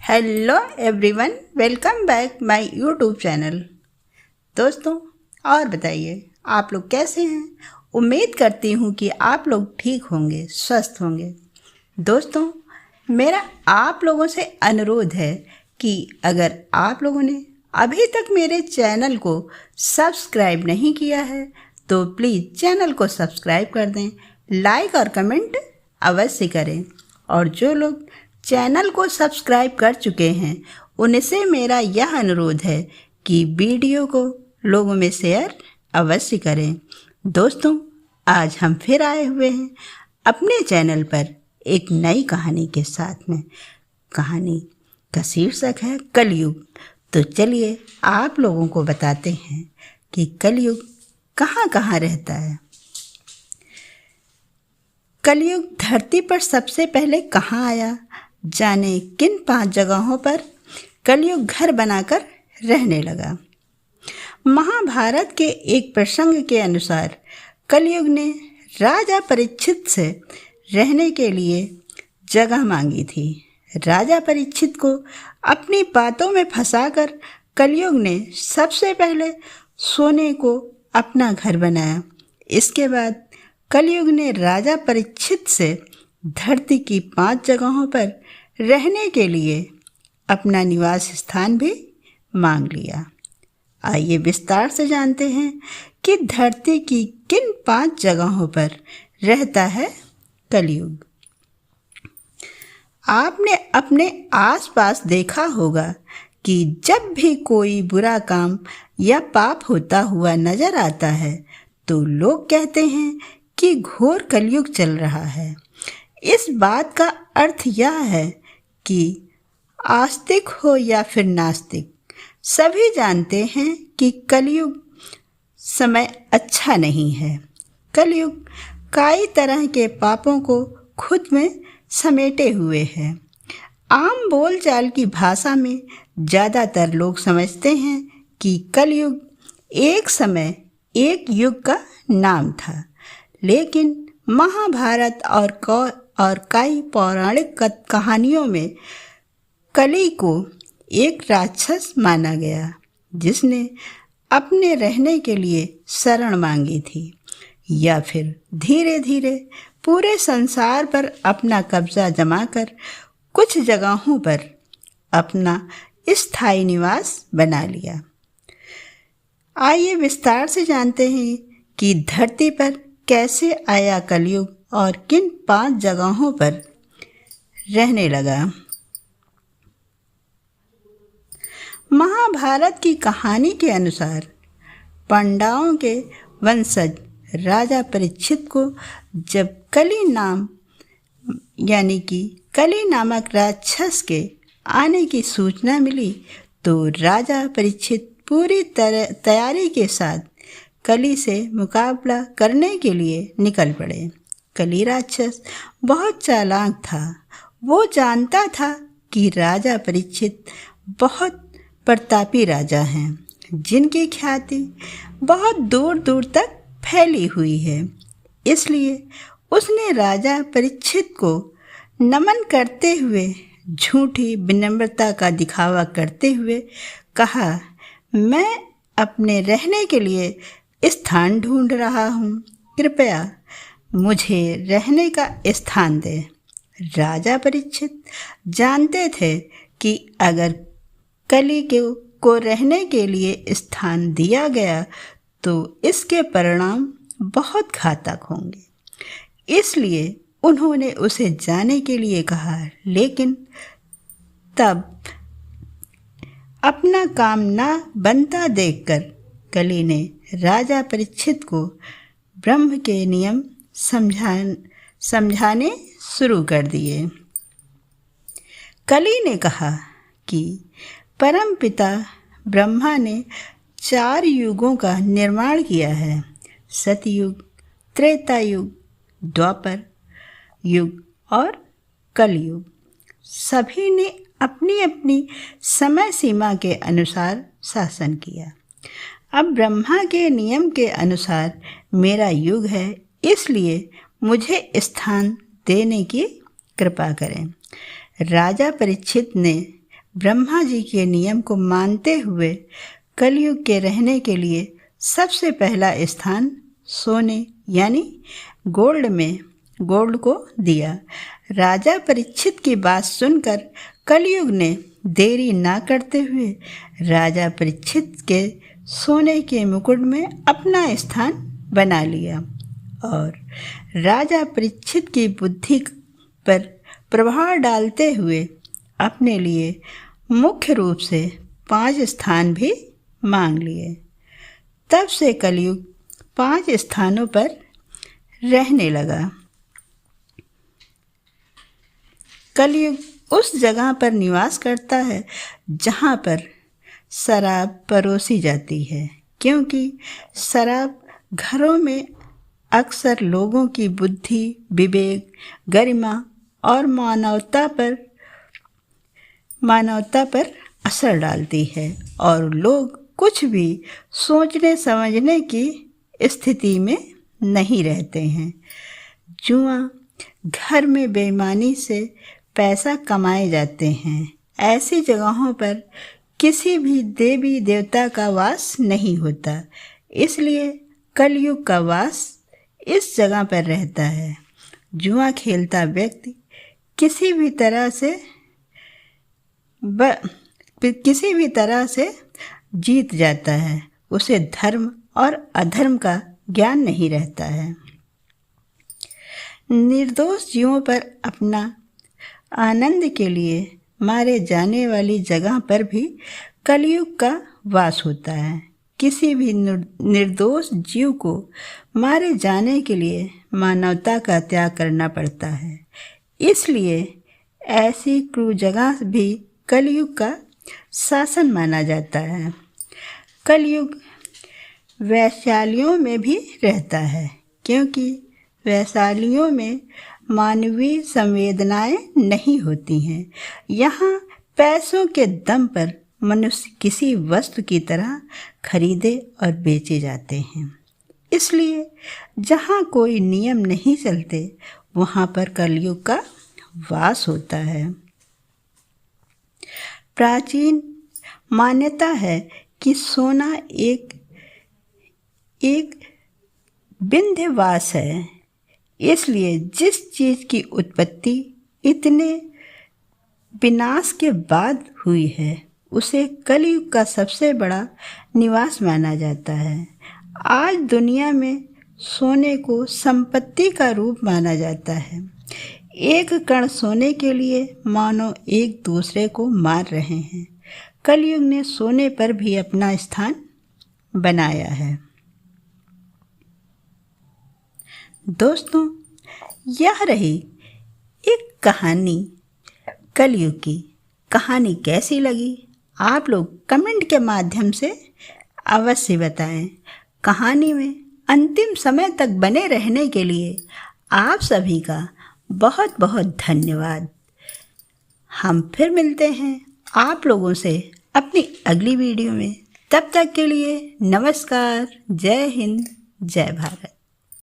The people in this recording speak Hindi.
Hello everyone, welcome back my YouTube channel. दोस्तों, और बताइए आप लोग कैसे हैं। उम्मीद करती हूँ कि आप लोग ठीक होंगे, स्वस्थ होंगे। दोस्तों, मेरा आप लोगों से अनुरोध है कि अगर आप लोगों ने अभी तक मेरे चैनल को सब्सक्राइब नहीं किया है तो प्लीज़ चैनल को सब्सक्राइब कर दें, लाइक और कमेंट अवश्य करें। और जो लोग चैनल को सब्सक्राइब कर चुके हैं उनसे मेरा यह अनुरोध है कि वीडियो को लोगों में शेयर अवश्य करें। दोस्तों, आज हम फिर आए हुए हैं अपने चैनल पर एक नई कहानी के साथ में। कहानी का शीर्षक है कलयुग। तो चलिए आप लोगों को बताते हैं कि कलयुग कहाँ कहाँ रहता है। कलयुग धरती पर सबसे पहले कहाँ आया, जाने किन 5 जगहों पर कलयुग घर बनाकर रहने लगा। महाभारत के एक प्रसंग के अनुसार कलयुग ने राजा परीक्षित से रहने के लिए जगह मांगी थी। राजा परीक्षित को अपनी बातों में फंसाकर कलयुग ने सबसे पहले सोने को अपना घर बनाया। इसके बाद कलयुग ने राजा परीक्षित से धरती की 5 जगहों पर रहने के लिए अपना निवास स्थान भी मांग लिया। आइए विस्तार से जानते हैं कि धरती की किन 5 जगहों पर रहता है कलयुग। आपने अपने आसपास देखा होगा कि जब भी कोई बुरा काम या पाप होता हुआ नजर आता है तो लोग कहते हैं कि घोर कलयुग चल रहा है। इस बात का अर्थ यह है कि आस्तिक हो या फिर नास्तिक, सभी जानते हैं कि कलयुग समय अच्छा नहीं है। कलयुग कई तरह के पापों को खुद में समेटे हुए है। आम बोलचाल की भाषा में ज़्यादातर लोग समझते हैं कि कलयुग एक समय एक युग का नाम था, लेकिन महाभारत और कई पौराणिक कहानियों में कली को एक राक्षस माना गया जिसने अपने रहने के लिए शरण मांगी थी, या फिर धीरे धीरे पूरे संसार पर अपना कब्जा जमाकर कुछ जगहों पर अपना स्थायी निवास बना लिया। आइए विस्तार से जानते हैं कि धरती पर कैसे आया कलयुग और किन 5 जगहों पर रहने लगा। महाभारत की कहानी के अनुसार पांडवों के वंशज राजा परीक्षित को जब कली नामक राक्षस के आने की सूचना मिली तो राजा परीक्षित पूरी तैयारी के साथ कली से मुकाबला करने के लिए निकल पड़े। कली राक्षस बहुत चालाक था। वो जानता था कि राजा परीक्षित बहुत प्रतापी राजा हैं, जिनकी ख्याति बहुत दूर दूर तक फैली हुई है। इसलिए उसने राजा परीक्षित को नमन करते हुए झूठी विनम्रता का दिखावा करते हुए कहा, मैं अपने रहने के लिए स्थान ढूंढ रहा हूँ, कृपया मुझे रहने का स्थान दे। राजा परीक्षित जानते थे कि अगर कली को रहने के लिए स्थान दिया गया तो इसके परिणाम बहुत घातक होंगे। इसलिए उन्होंने उसे जाने के लिए कहा, लेकिन तब अपना काम ना बनता देखकर कली ने राजा परीक्षित को ब्रह्म के नियम समझाने शुरू कर दिए। कली ने कहा कि परमपिता ब्रह्मा ने 4 युगों का निर्माण किया है, सतयुग, त्रेता युग, द्वापर युग और कलयुग। सभी ने अपनी अपनी समय सीमा के अनुसार शासन किया। अब ब्रह्मा के नियम के अनुसार मेरा युग है, इसलिए मुझे स्थान देने की कृपा करें। राजा परीक्षित ने ब्रह्मा जी के नियम को मानते हुए कलयुग के रहने के लिए सबसे पहला स्थान सोने यानी गोल्ड को दिया। राजा परीक्षित की बात सुनकर कलयुग ने देरी ना करते हुए राजा परीक्षित के सोने के मुकुट में अपना स्थान बना लिया और राजा परीक्षित की बुद्धि पर प्रभाव डालते हुए अपने लिए मुख्य रूप से 5 स्थान भी मांग लिए। तब से कलयुग 5 स्थानों पर रहने लगा। कलयुग उस जगह पर निवास करता है जहाँ पर शराब परोसी जाती है, क्योंकि शराब घरों में अक्सर लोगों की बुद्धि, विवेक, गरिमा और मानवता पर असर डालती है और लोग कुछ भी सोचने समझने की स्थिति में नहीं रहते हैं। जुआ, घर में बेईमानी से पैसा कमाए जाते हैं। ऐसी जगहों पर किसी भी देवी देवता का वास नहीं होता, इसलिए कलयुग का वास इस जगह पर रहता है। जुआ खेलता व्यक्ति किसी भी तरह से जीत जाता है। उसे धर्म और अधर्म का ज्ञान नहीं रहता है। निर्दोष जीवों पर अपना आनंद के लिए मारे जाने वाली जगह पर भी कलयुग का वास होता है। किसी भी निर्दोष जीव को मारे जाने के लिए मानवता का त्याग करना पड़ता है, इसलिए ऐसी क्रूर जगह भी कलयुग का शासन माना जाता है। कलयुग वैशालियों में भी रहता है, क्योंकि वैशालियों में मानवीय संवेदनाएं नहीं होती हैं। यहाँ पैसों के दम पर मनुष्य किसी वस्तु की तरह खरीदे और बेचे जाते हैं। इसलिए जहाँ कोई नियम नहीं चलते, वहाँ पर कलयुग का वास होता है। प्राचीन मान्यता है कि सोना एक विंध्यवास है, इसलिए जिस चीज़ की उत्पत्ति इतने विनाश के बाद हुई है, उसे कलयुग का सबसे बड़ा निवास माना जाता है। आज दुनिया में सोने को संपत्ति का रूप माना जाता है। एक कण सोने के लिए मानव एक दूसरे को मार रहे हैं। कलयुग ने सोने पर भी अपना स्थान बनाया है। दोस्तों, यह रही एक कहानी कलयुग की। कहानी कैसी लगी आप लोग कमेंट के माध्यम से अवश्य बताएं। कहानी में अंतिम समय तक बने रहने के लिए आप सभी का बहुत बहुत धन्यवाद। हम फिर मिलते हैं आप लोगों से अपनी अगली वीडियो में। तब तक के लिए नमस्कार। जय हिंद, जय भारत।